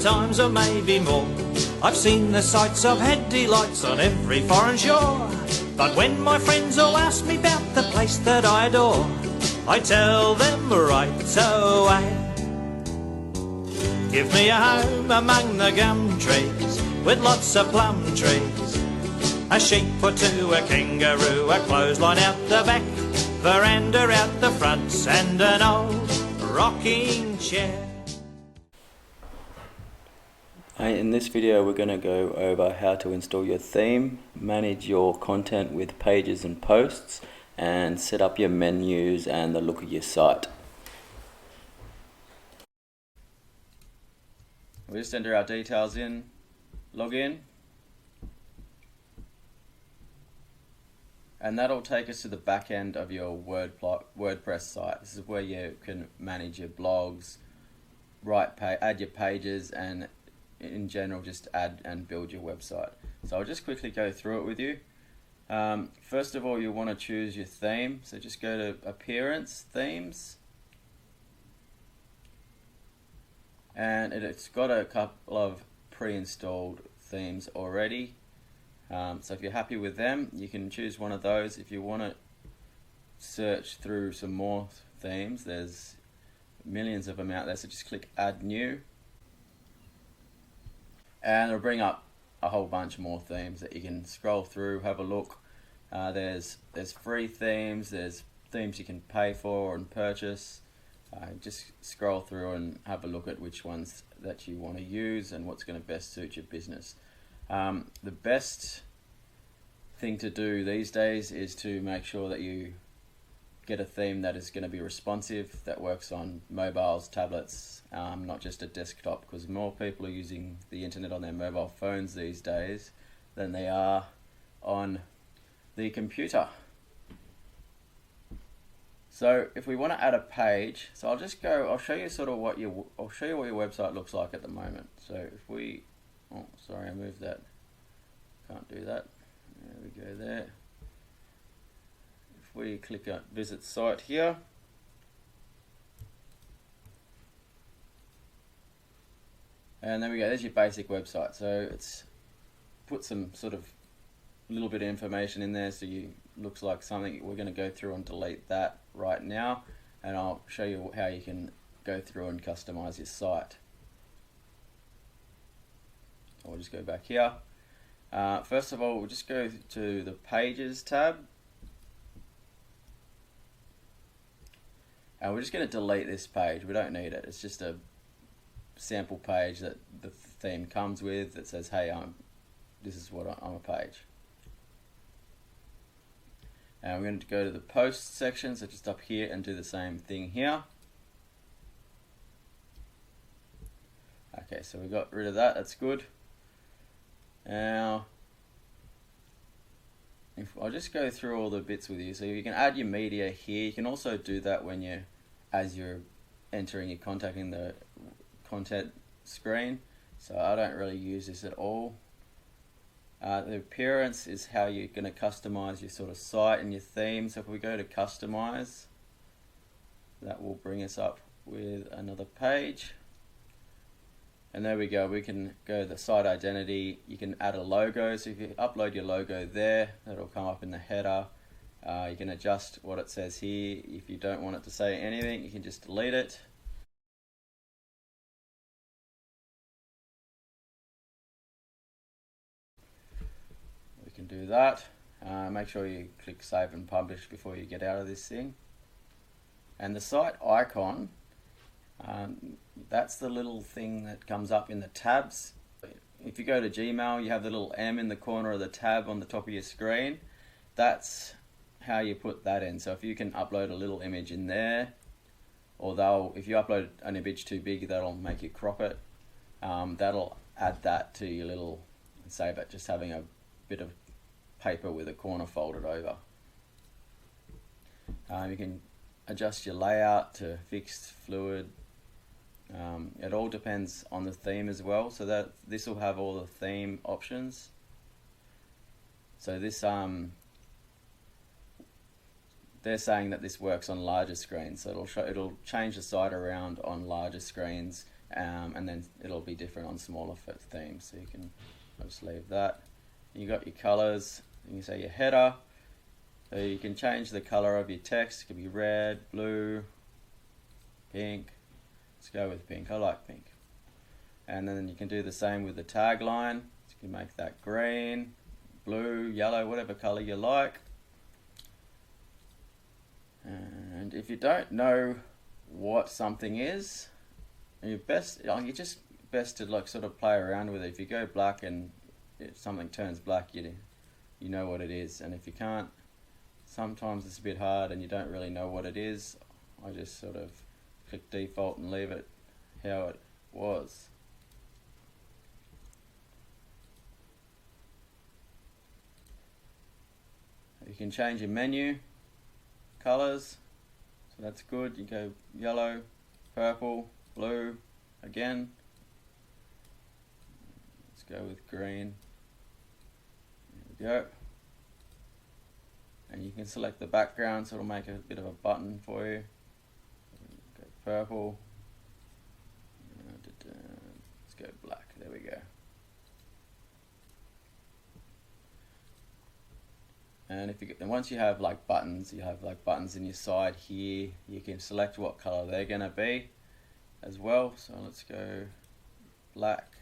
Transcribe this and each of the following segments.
times or maybe more. I've seen the sights, I've had delights on every foreign shore. But when my friends all ask me about the place that I adore, I tell them right away. Give me a home among the gum trees, with lots of plum trees, a sheep or two, a kangaroo, a clothesline out the back, veranda out the front, and an old rocking chair. In this video we're going to go over how to install your theme, manage your content with pages and posts, and set up your menus and the look of your site. We just enter our details in, log in, and that'll take us to the back end of your WordPress site. This is where you can manage your blogs, add your pages, and in general just add and build your website. So I'll just quickly go through it with you. First of all, you want to choose your theme, so just go to Appearance, Themes, and it's got a couple of pre-installed themes already. So if you're happy with them, you can choose one of those. If you want to search through some more themes, there's millions of them out there, so just click Add New, and it'll bring up a whole bunch more themes that you can scroll through, have a look. There's free themes, there's themes you can pay for and purchase. Just scroll through and have a look at which ones that you want to use and what's going to best suit your business. The best thing to do these days is to make sure that you get a theme that is going to be responsive, that works on mobiles, tablets, not just a desktop, because more people are using the internet on their mobile phones these days than they are on the computer. So if we want to add a page, so I'll show you sort of what your website looks like at the moment. So if we, oh sorry, I moved that, can't do that, there we go there. If we click on visit site here, and there we go, there's your basic website. So it's put some sort of little bit of information in there, so looks like something. We're going to go through and delete that right now, and I'll show you how you can go through and customize your site. I'll just go back here. First of all, we'll just go to the Pages tab, and we're just going to delete this page. We don't need it. It's just a sample page that the theme comes with that says, hey, this is what I'm a page. And we're going to go to the post section, so just up here, and do the same thing here. Okay, so we got rid of that, that's good. Now, I'll just go through all the bits with you. So you can add your media here. You can also do that as you're entering your contact in the content screen. So I don't really use this at all. The appearance is how you're going to customize your sort of site and your theme. So if we go to customize, that will bring us up with another page. And there we go, we can go to the site identity. You can add a logo, so if you upload your logo there, that'll come up in the header. You can adjust what it says here. If you don't want it to say anything, you can just delete it. We can do that. Make sure you click save and publish before you get out of this thing. And the site icon, that's the little thing that comes up in the tabs. If you go to Gmail, you have the little M in the corner of the tab on the top of your screen. That's how you put that in. So if you can upload a little image in there, or if you upload an image too big, that'll make you crop it. That'll add that to your little, save it, just having a bit of paper with a corner folded over. You can adjust your layout to fixed, fluid. It all depends on the theme as well, so that this will have all the theme options. So this they're saying that this works on larger screens, so it'll change the site around on larger screens and then it'll be different on smaller themes. So you can, I'll just leave that. You got your colors. You can say your header. So you can change the color of your text. It could be red, blue, pink. Let's go with pink. I like pink. And then you can do the same with the tagline. So you can make that green, blue, yellow, whatever color you like. And if you don't know what something is, you're just best to like sort of play around with it. If you go black and if something turns black, you know what it is. And if you can't, sometimes it's a bit hard and you don't really know what it is, I just sort of click default and leave it how it was. You can change your menu colors, so that's good. You go yellow, purple, blue again. Let's go with green. There we go. And you can select the background, so it'll make a bit of a button for you. Go purple. Let's go black. There we go. And once you have like buttons, you have like buttons in your side here. You can select what color they're gonna be as well. So let's go black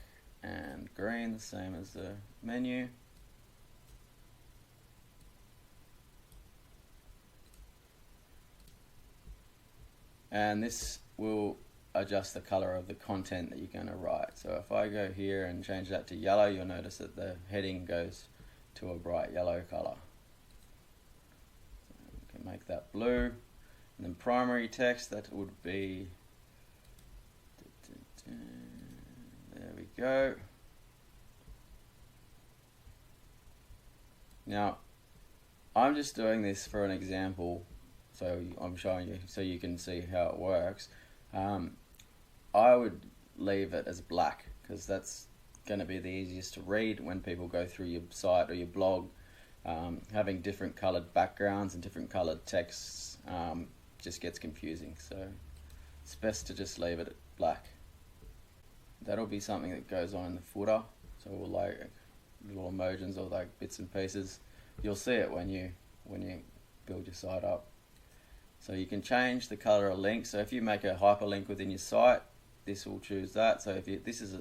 and green, the same as the menu. And this will adjust the color of the content that you're going to write. So if I go here and change that to yellow, you'll notice that the heading goes to a bright yellow color. So we can make that blue. And then primary text, that would be, there we go. Now, I'm just doing this for an example. So I'm showing you so you can see how it works. I would leave it as black because that's going to be the easiest to read when people go through your site or your blog. Having different colored backgrounds and different colored texts just gets confusing. So it's best to just leave it at black. That'll be something that goes on in the footer. So we'll like little emojis or like bits and pieces. You'll see it when you build your site up. So you can change the color of link. So if you make a hyperlink within your site, this will choose that. So if this is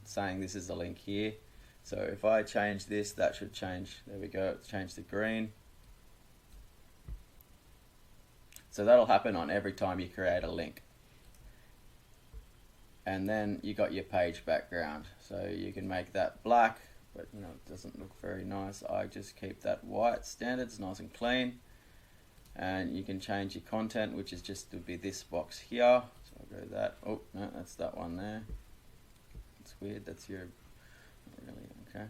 saying this is a link here. So if I change this, that should change. There we go. It's changed to green. So that'll happen on every time you create a link. And then you got your page background. So you can make that black, but you know it doesn't look very nice. I just keep that white standard. It's nice and clean. And you can change your content, which is just to be this box here. So I'll go that. Oh no, that's that one there. It's weird. That's your not really okay.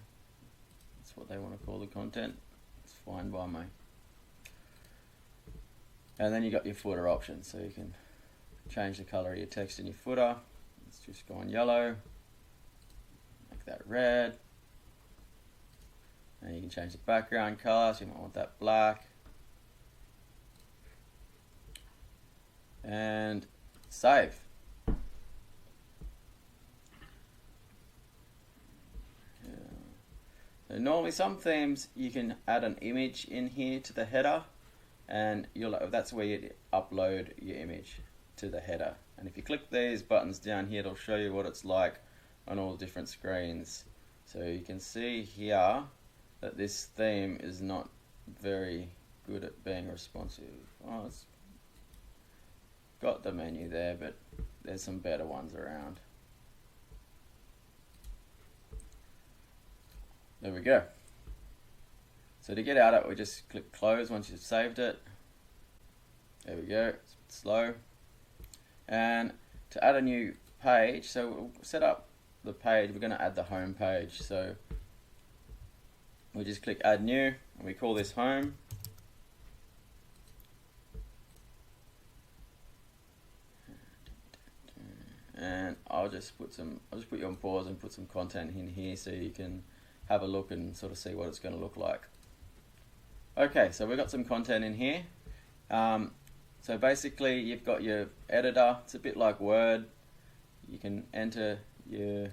That's what they want to call the content. It's fine by me. And then you got your footer options, so you can change the color of your text in your footer. Let's just go on yellow. Make that red. And you can change the background color. So you might want that black. And save. So normally some themes you can add an image in here to the header, and that's where you upload your image to the header. And if you click these buttons down here, it'll show you what it's like on all different screens. So you can see here that this theme is not very good at being responsive. Oh, it's got the menu there, but there's some better ones around. There we go. So to get out of it, we just click close once you've saved it. There we go. It's slow. And to add a new page, so we'll set up the page. We're going to add the home page. So we just click add new, and we call this home. And I'll just put you on pause and put some content in here so you can have a look and sort of see what it's going to look like. Okay, so we've got some content in here. So basically you've got your editor. It's a bit like Word. you can enter your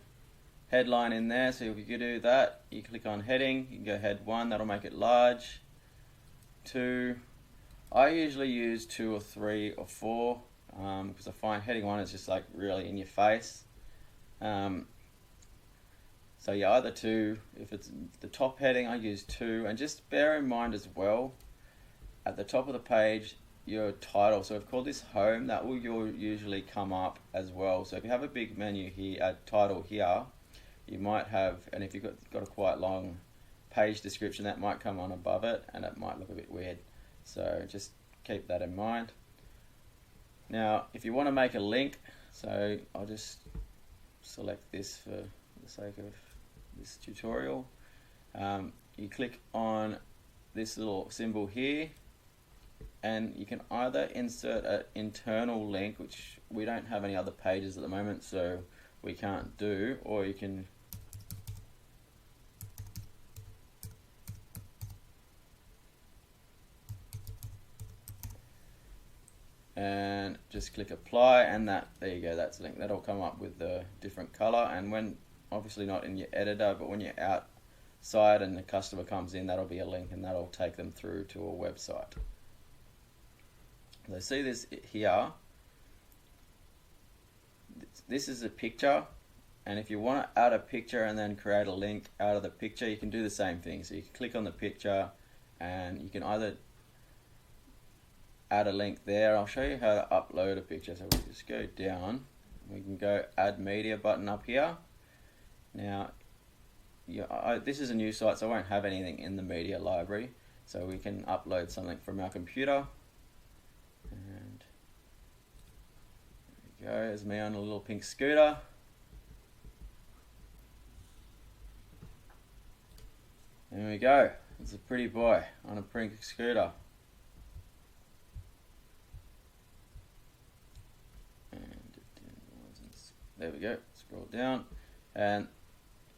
headline in there. So if you could do that, you click on heading, you can go head 1, that'll make it large. 2, I usually use 2 or 3 or 4 because I find heading 1 is just like really in your face. So yeah, either 2, if it's the top heading I use 2, and just bear in mind as well, at the top of the page, your title, so I've called this home, that will usually come up as well. So if you have a big menu here, title here, you might have, and if you've got a quite long page description, that might come on above it and it might look a bit weird. So just keep that in mind. Now if you want to make a link, so I'll just select this for the sake of this tutorial. You click on this little symbol here, and you can either insert an internal link, which we don't have any other pages at the moment, so we can't do, or you can and just click apply, and there you go, that's the link. That'll come up with the different color, and when obviously not in your editor, but when you're outside and the customer comes in, that'll be a link and that'll take them through to a website. So see this here, this is a picture, and if you want to add a picture and then create a link out of the picture, you can do the same thing. So you can click on the picture and you can either add a link there. I'll show you how to upload a picture. So we'll just go down, we can go add media button up here. Now this is a new site, so I won't have anything in the media library, so we can upload something from our computer. And there we go, there's me on a little pink scooter. There we go, it's a pretty boy on a pink scooter. And there we go, scroll down and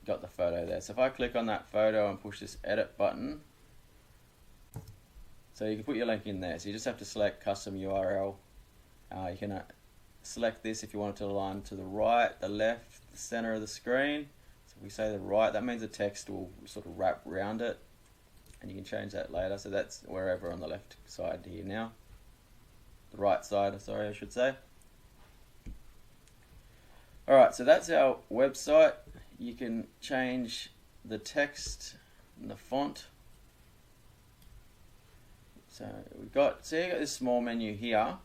got the photo there. So if I click on that photo and push this edit button, so you can put your link in there. So you just have to select custom URL. You can select this if you want it to align to the right, the left, the center of the screen. So if we say the right, that means the text will sort of wrap around it, and you can change that later. So that's wherever on the left side here now. The right side, sorry, I should say. Alright, so that's our website. You can change the text and the font. So you got this small menu here,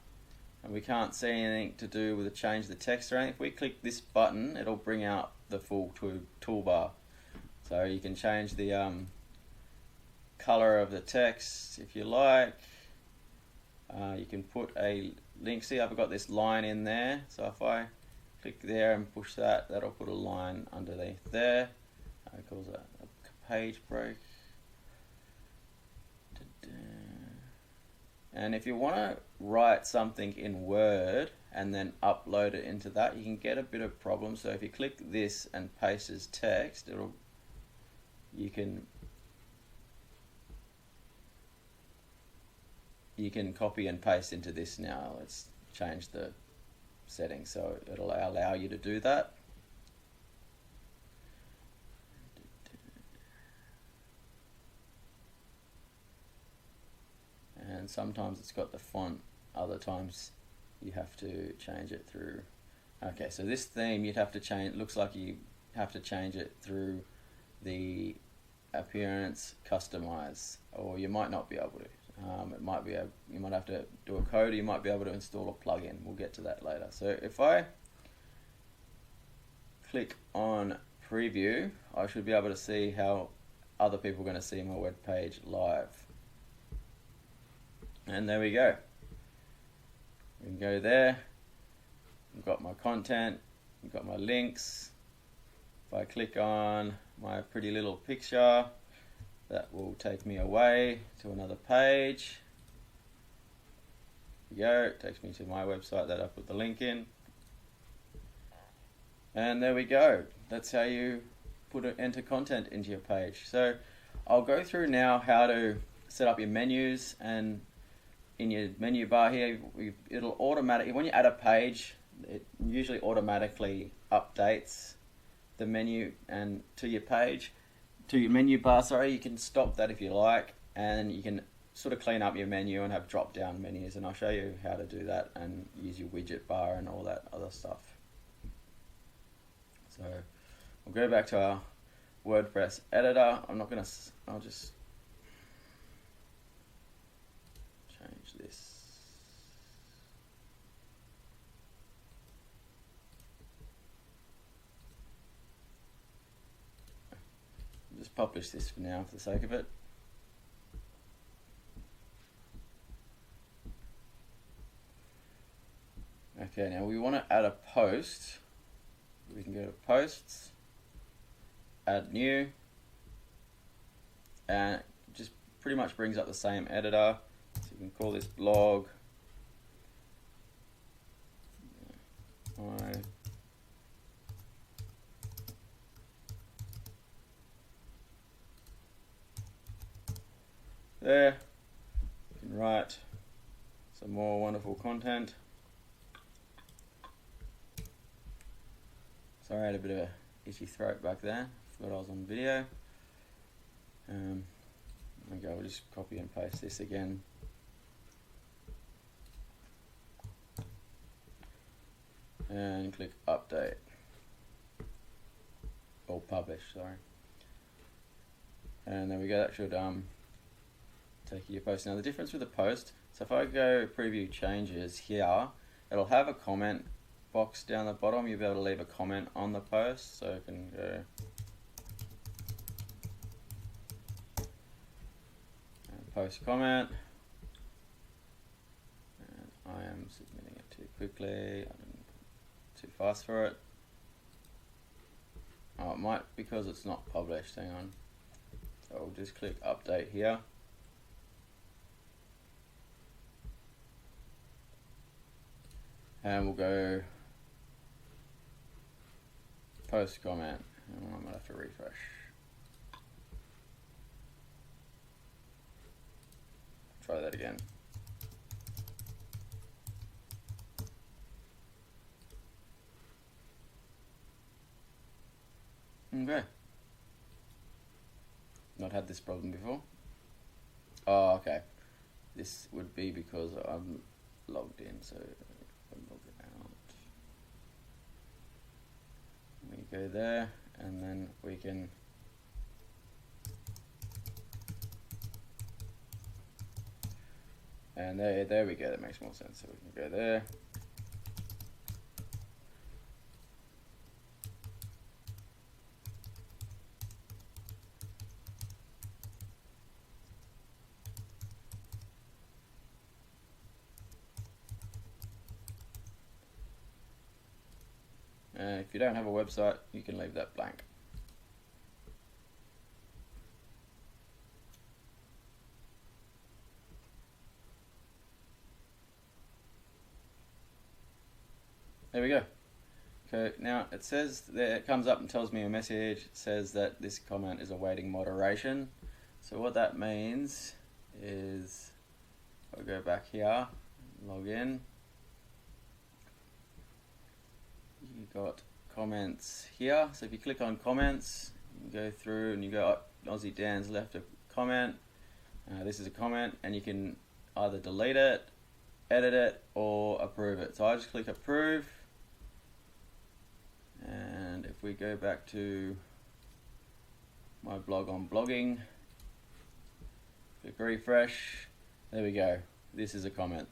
and we can't see anything to do with the change the text or anything. If we click this button, it'll bring out the full toolbar. So you can change the color of the text if you like. You can put a link. See, I've got this line in there. So if I click there and push that, that'll put a line underneath there. It calls that a page break. And if you want to write something in Word and then upload it into that, you can get a bit of problem. So if you click this and paste as text, you can copy and paste into this now. Let's change the settings so it'll allow you to do that. And sometimes it's got the font, other times you have to change it through. Okay, so this theme you'd have to change, looks like you have to change it through the appearance customize, or you might not be able to. It might be you might have to do a code, or you might be able to install a plugin. We'll get to that later. So if I click on preview, I should be able to see how other people are going to see my web page live. And there we go. We can go there. I've got my content, I've got my links. If I click on my pretty little picture, that will take me away to another page. There we go, it takes me to my website that I put the link in. And there we go. That's how you enter content into your page. So I'll go through now how to set up your menus, and in your menu bar here, it'll automatically, when you add a page, it usually automatically updates the menu and to your page, to your menu bar, sorry. You can stop that if you like, and you can sort of clean up your menu and have drop down menus, and I'll show you how to do that and use your widget bar and all that other stuff. So we'll go back to our WordPress editor. I'll just change this. Just publish this for now for the sake of it. Okay, now we want to add a post. We can go to posts, add new, and it just pretty much brings up the same editor. So you can call this blog. There, you can write some more wonderful content. Sorry, I had a bit of a itchy throat back there. Forgot I was on video. There we go. We'll just copy and paste this again. And click update. Or publish, sorry. And there we go. That should take you to your post. Now the difference with the post, so if I go preview changes here, it'll have a comment box down the bottom. You'll be able to leave a comment on the post, so I can go and post comment, and I am submitting it too quickly, I'm too fast for it. Oh, it might because it's not published, hang on. So I'll just click update here. And we'll go post comment, and I'm gonna have to refresh. Try that again. Okay. Not had this problem before. Oh, okay. This would be because I'm logged in, so I'll log it out. We go there, and then we can and there we go, that makes more sense. So we can go there. If you don't have a website, you can leave that blank. There we go. Okay, now it says that it comes up and tells me a message. It says that this comment is awaiting moderation. So what that means is, I'll go back here, log in. You got comments here. So if you click on comments, you can go through and you go, Aussie Dan's left a comment. This is a comment, and you can either delete it, edit it, or approve it. So I just click approve. And if we go back to my blog on blogging, click refresh, there we go. This is a comment.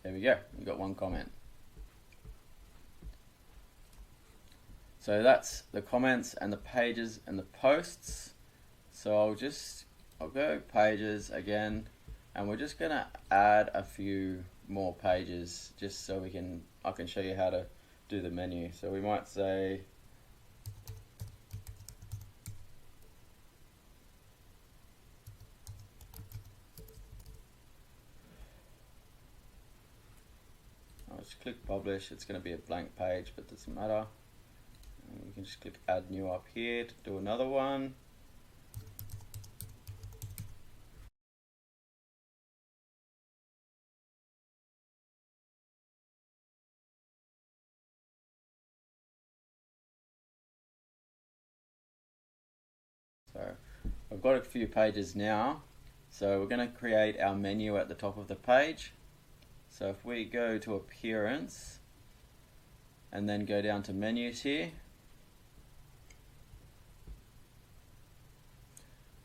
There we go. We've got one comment. So that's the comments and the pages and the posts. So I'll go pages again, and we're just gonna add a few more pages just so I can show you how to do the menu. So we might say I'll just click publish. It's going to be a blank page, but it doesn't matter. And we can just click add new up here to do another one. I've got a few pages now, so we're going to create our menu at the top of the page. So if we go to Appearance and then go down to Menus here,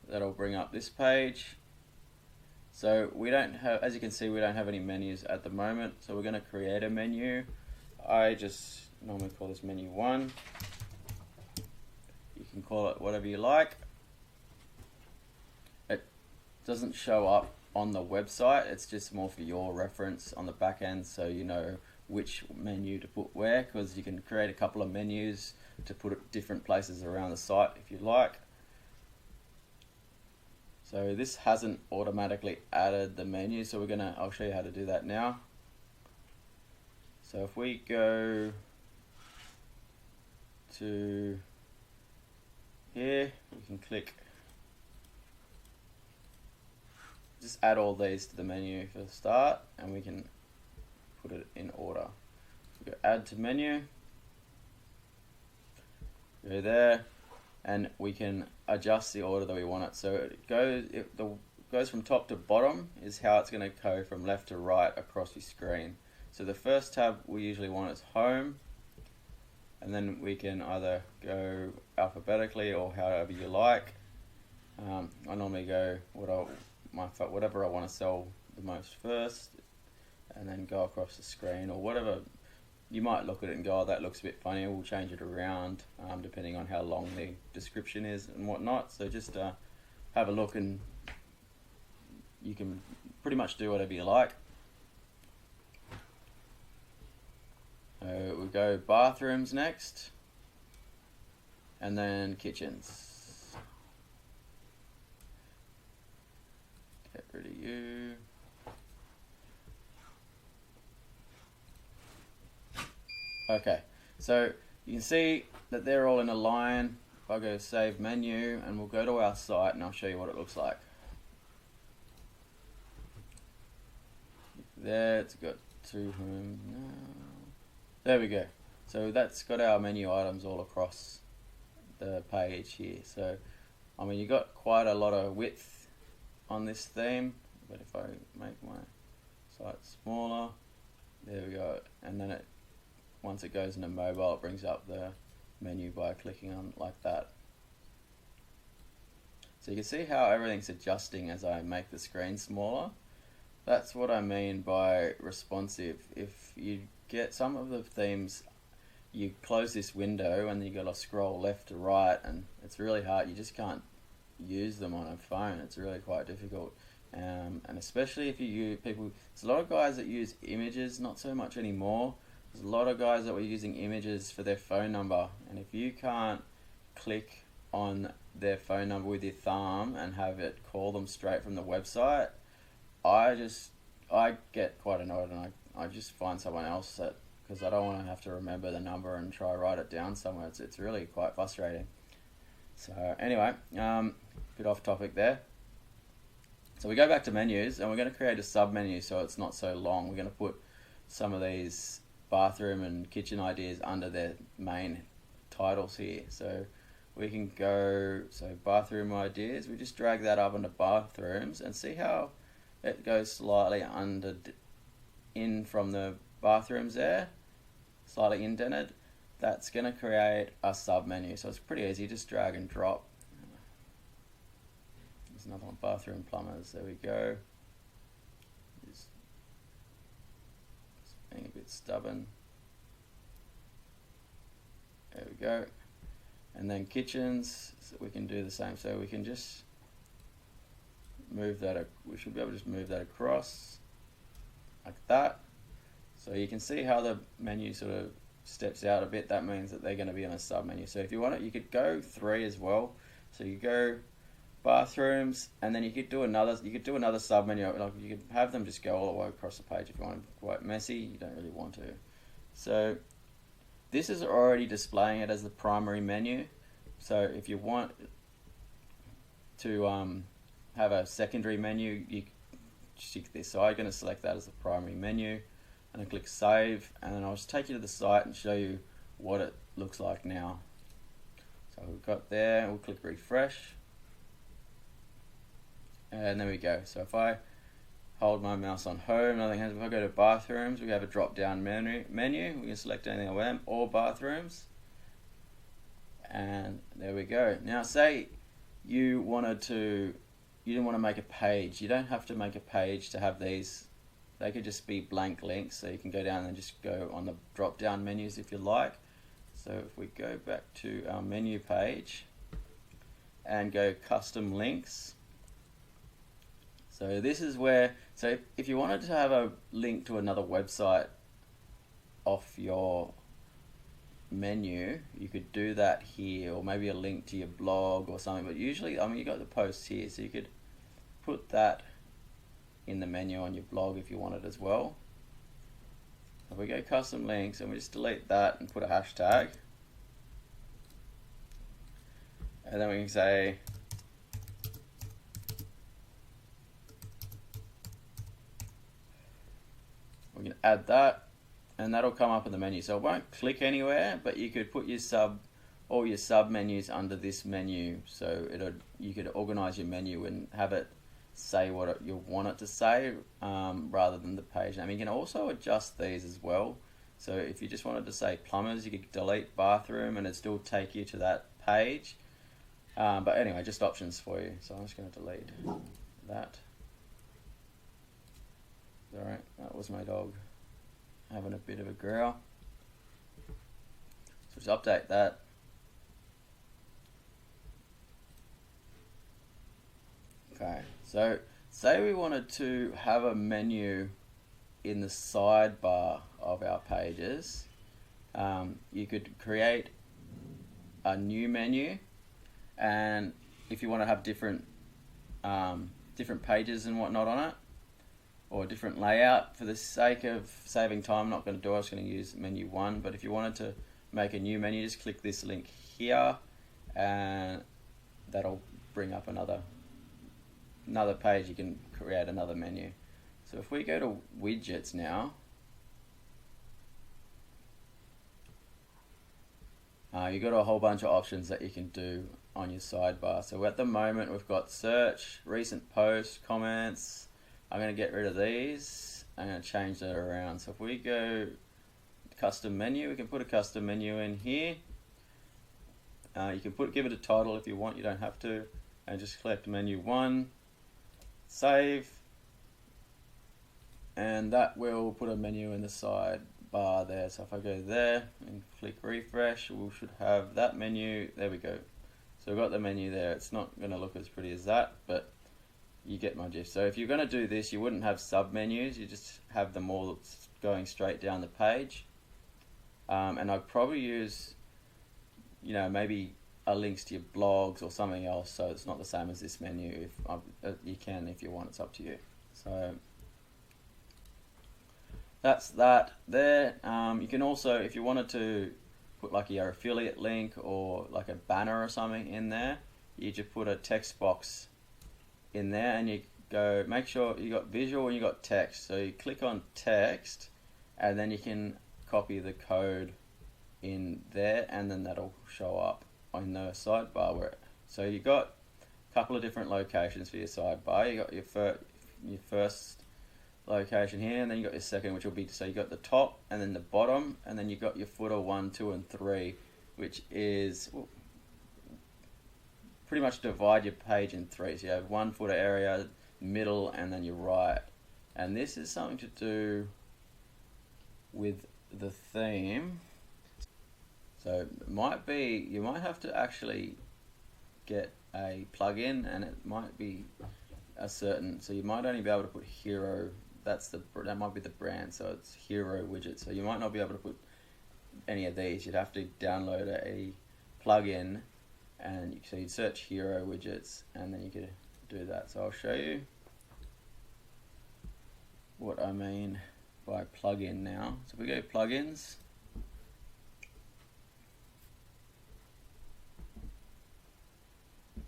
that'll bring up this page. So we don't have, as you can see, we don't have any menus at the moment, so we're going to create a menu. I just normally call this menu 1. You can call it whatever you like. It doesn't show up on the website, it's just more for your reference on the back end, so you know which menu to put where, because you can create a couple of menus to put it different places around the site if you like. So this hasn't automatically added the menu, so I'll show you how to do that now. So if we go to here, we can click, just add all these to the menu for the start, and we can put it in order. So go add to menu, go there, and we can adjust the order that we want it. So it goes from top to bottom is how it's going to go from left to right across your screen. So the first tab we usually want is Home, and then we can either go alphabetically or however you like. I normally go whatever I want to sell the most first, and then go across the screen, or whatever. You might look at it and go, oh, that looks a bit funny, we'll change it around depending on how long the description is and whatnot. So just have a look, and you can pretty much do whatever you like. We'll go bathrooms next, and then kitchens. Get rid of you. Okay, so you can see that they're all in a line. If I go Save Menu, and we'll go to our site, and I'll show you what it looks like. There, it's got 2 homes now. There we go. So that's got our menu items all across the page here. So, I mean, you got quite a lot of width on this theme, but if I make my site smaller, there we go. And then once it goes into mobile, it brings up the menu by clicking on like that. So you can see how everything's adjusting as I make the screen smaller. That's what I mean by responsive. If you get some of the themes, you close this window and then you got to scroll left to right, and it's really hard. You just can't use them on a phone. It's really quite difficult. And especially if you use there's a lot of guys that use images, not so much anymore. There's a lot of guys that were using images for their phone number, and if you can't click on their phone number with your thumb and have it call them straight from the website, I get quite annoyed, and I just find someone else, because I don't want to have to remember the number and try to write it down somewhere. It's really quite frustrating. So anyway, bit off topic there. So we go back to menus, and we're going to create a sub menu so it's not so long. We're going to put some of these bathroom and kitchen ideas under their main titles here. So we can go, bathroom ideas, we just drag that up into bathrooms and see how it goes slightly in from the bathrooms there, slightly indented. That's going to create a sub menu. So it's pretty easy, just drag and drop. There's another one, bathroom plumbers, there we go. Just being a bit stubborn. There we go. And then kitchens, so we can do the same. So we can just move that, we should be able to just move that across like that. So you can see how the menu sort of steps out a bit. That means that they're going to be on a sub menu. So if you want it, you could go 3 as well. So you go bathrooms, and then you could do another sub menu. Like you could have them just go all the way across the page if you want it quite messy. You don't really want to. So this is already displaying it as the primary menu. So if you want to have a secondary menu, you stick this. So I'm going to select that as the primary menu, and I click Save, and then I'll just take you to the site and show you what it looks like now. So we've got there, and we'll click Refresh. And there we go. So if I hold my mouse on home, nothing happens. If I go to bathrooms, we have a drop down menu. We can select anything I want, or bathrooms. And there we go. Now say you didn't want to make a page. You don't have to make a page to have these. They could just be blank links, so you can go down and just go on the drop down menus if you like. So if we go back to our menu page and go custom links. So this is where, so if you wanted to have a link to another website off your menu, you could do that here, or maybe a link to your blog or something. But usually, I mean, you got the posts here, so you could put that in the menu on your blog if you wanted as well. If we go custom links and we just delete that and put a hashtag, and then we can say we can add that, and that'll come up in the menu. So it won't click anywhere, but you could put your all your sub menus under this menu. So you could organize your menu and have it say what you want it to say, rather than the page name. You can also adjust these as well. So if you just wanted to say plumbers, you could delete bathroom and it'd still take you to that page. But anyway, just options for you. So I'm just going to delete that. Alright, that was my dog having a bit of a growl. So just update that. Okay, so say we wanted to have a menu in the sidebar of our pages. You could create a new menu, and if you want to have different pages and whatnot on it, or different layout, for the sake of saving time, I'm not going to do it. I was going to use menu 1, but if you wanted to make a new menu, just click this link here, and that'll bring up another page. You can create another menu. So if we go to widgets now, you've got a whole bunch of options that you can do on your sidebar. So at the moment we've got search, recent posts, comments. I'm going to get rid of these. I'm going to change that around. So if we go custom menu, we can put a custom menu in here. You can give it a title if you want, you don't have to. And just select menu 1, save, and that will put a menu in the sidebar there. So if I go there and click refresh, we should have that menu. There we go. So we've got the menu there. It's not going to look as pretty as that, but you get my gist. So if you're going to do this, you wouldn't have sub menus, you just have them all going straight down the page. And I'd probably use, maybe links to your blogs or something else, so it's not the same as this menu. If you can, if you want, it's up to you. So that's that there. You can also, if you wanted to put like your affiliate link or like a banner or something in there, you just put a text box in there, and you go, make sure you got visual and you got text. So you click on text, and then you can copy the code in there, and then that'll show up on the sidebar. So you got a couple of different locations for your sidebar. You got your first location here, and then you got your second, which will be, so you got the top and then the bottom, and then you got your footer 1, 2, and 3, which is pretty much divide your page in 3. So you have one footer area, middle, and then your right. And this is something to do with the theme. So it might be, you might have to actually get a plugin, and it might be a certain, so you might only be able to put hero, that might be the brand, so it's hero widget. So you might not be able to put any of these. You'd have to download a plugin, and so you'd search hero widgets, and then you could do that. So I'll show you what I mean by plugin now. So if we go plugins,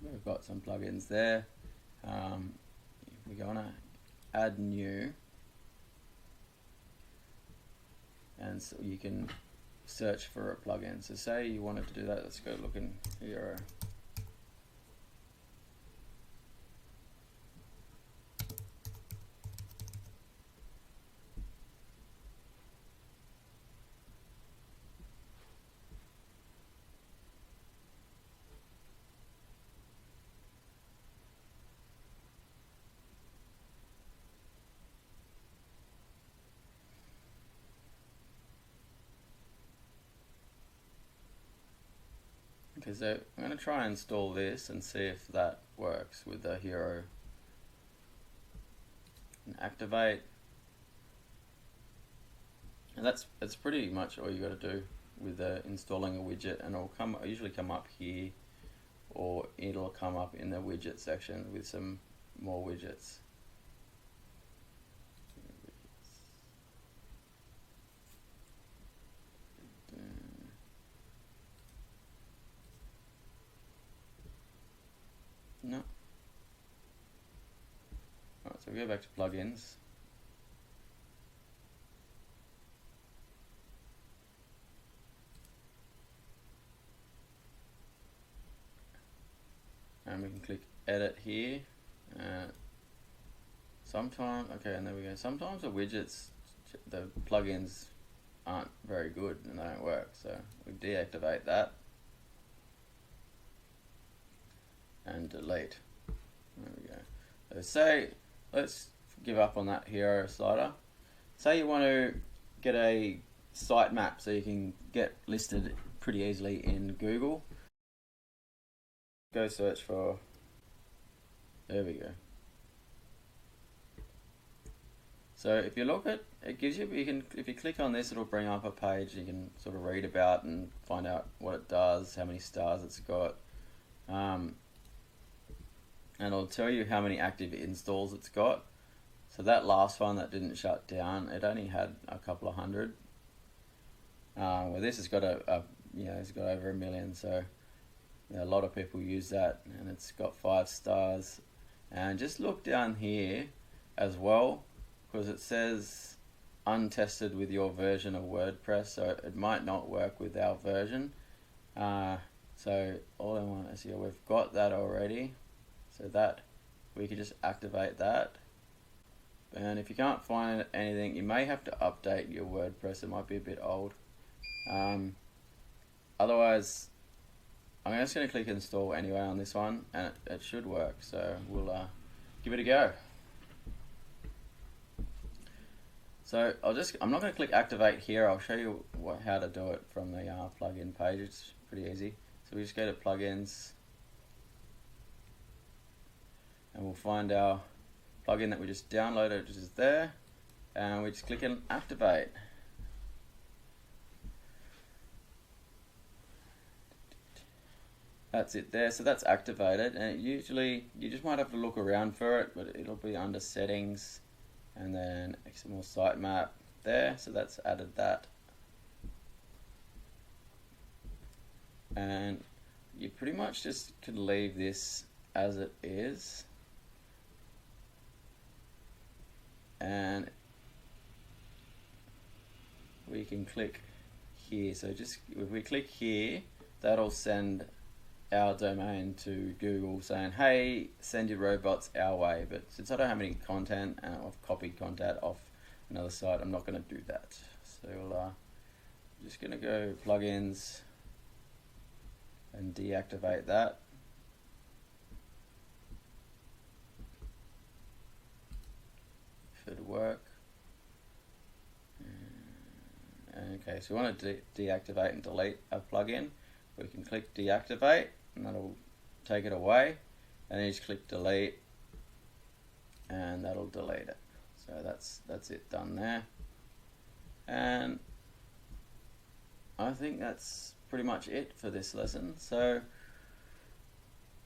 we've got some plugins there. We're gonna add new, and so you can search for a plugin. So say you wanted to do that, let's go look in hero. Okay, so I'm going to try and install this and see if that works with the hero. And activate. And that's pretty much all you got to do with installing a widget, and it'll usually come up here, or it'll come up in the widget section with some more widgets. No. Alright, so we go back to plugins. And we can click edit here. Sometimes, okay, and there we go. Sometimes the widgets, the plugins aren't very good and they don't work. So we deactivate that and delete. There we go. So say, let's give up on that hero slider. Say you want to get a sitemap so you can get listed pretty easily in Google. Go search for, there we go. So if you look at, it gives you can, if you click on this, it'll bring up a page you can sort of read about and find out what it does, how many stars it's got, and it'll tell you how many active installs it's got. So that last one that didn't shut down, it only had a couple of hundred. Well, this has got it's got over 1 million. So a lot of people use that, and it's got 5 stars. And just look down here as well, because it says untested with your version of WordPress, so it might not work with our version. So all I want is here, we've got that already, so that we can just activate that. And if you can't find anything, you may have to update your WordPress. It might be a bit old. Otherwise, I'm just going to click install anyway on this one, and it should work. So we'll give it a go. So I'm not going to click activate here. I'll show you how to do it from the plugin page. It's pretty easy. So we just go to plugins, and we'll find our plugin that we just downloaded, which is there, and we just click on activate. That's it there. So that's activated, and usually you just might have to look around for it, but it'll be under settings, and then XML sitemap there. So that's added that, and you pretty much just could leave this as it is, and we can click here. So just if we click here, that'll send our domain to Google saying, hey, send your robots our way. But since I don't have any content and I've copied content off another site, I'm not going to do that. So I'm just going to go plugins and deactivate that. Should work. Okay, so we want to deactivate and delete a plugin. We can click deactivate, and that'll take it away, and then you just click delete, and that'll delete it. So that's it done there. And I think that's pretty much it for this lesson. So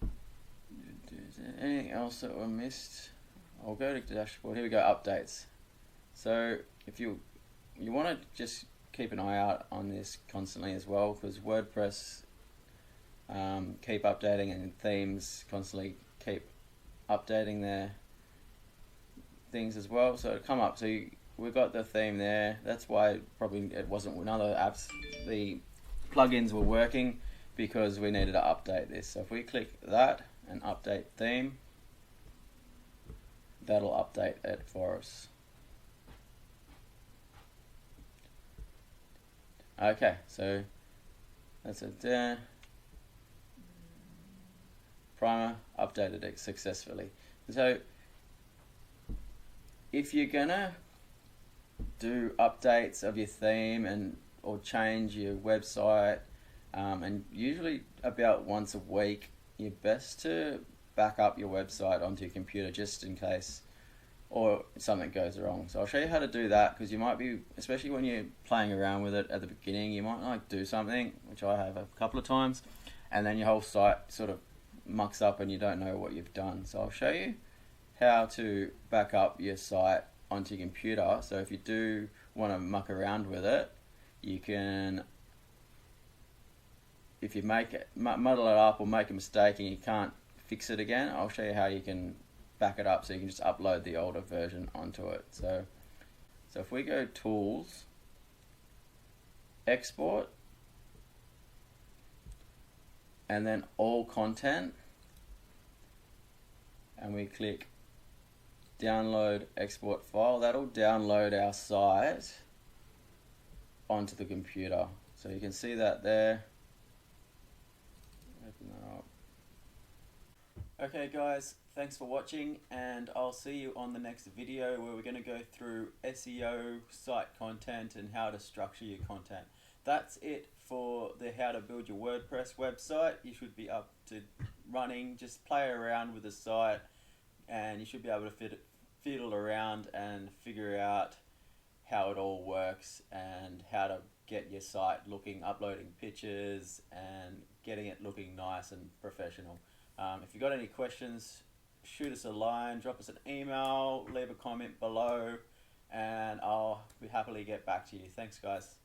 is there anything else that we missed? I'll go to the dashboard. Here we go, updates. So if you want to just keep an eye out on this constantly as well, because WordPress keep updating, and themes constantly keep updating their things as well. So it'll come up. So we've got the theme there. That's why probably it wasn't when other apps, the plugins were working, because we needed to update this. So if we click that and update theme, that'll update it for us. Okay, so that's it there. Primer updated it successfully. So if you're gonna do updates of your theme or change your website, And usually about once a week, you're best to back up your website onto your computer just in case or something goes wrong. So I'll show you how to do that, because you might be, especially when you're playing around with it at the beginning, you might like do something, which I have a couple of times, and then your whole site sort of mucks up and you don't know what you've done. So I'll show you how to back up your site onto your computer. So if you do want to muck around with it, you can, if you make it, muddle it up or make a mistake and you can't fix it again, I'll show you how you can back it up so you can just upload the older version onto it. So if we go Tools, Export, and then All Content, and we click Download Export File, that'll download our site onto the computer. So you can see that there. Open that up. Okay guys, thanks for watching, and I'll see you on the next video where we're going to go through SEO, site content, and how to structure your content. That's it for the how to build your WordPress website. You should be up to running. Just play around with the site and you should be able to fiddle around and figure out how it all works and how to get your site looking, uploading pictures and getting it looking nice and professional. If you've got any questions, shoot us a line, drop us an email, leave a comment below, and I'll happily get back to you. Thanks guys.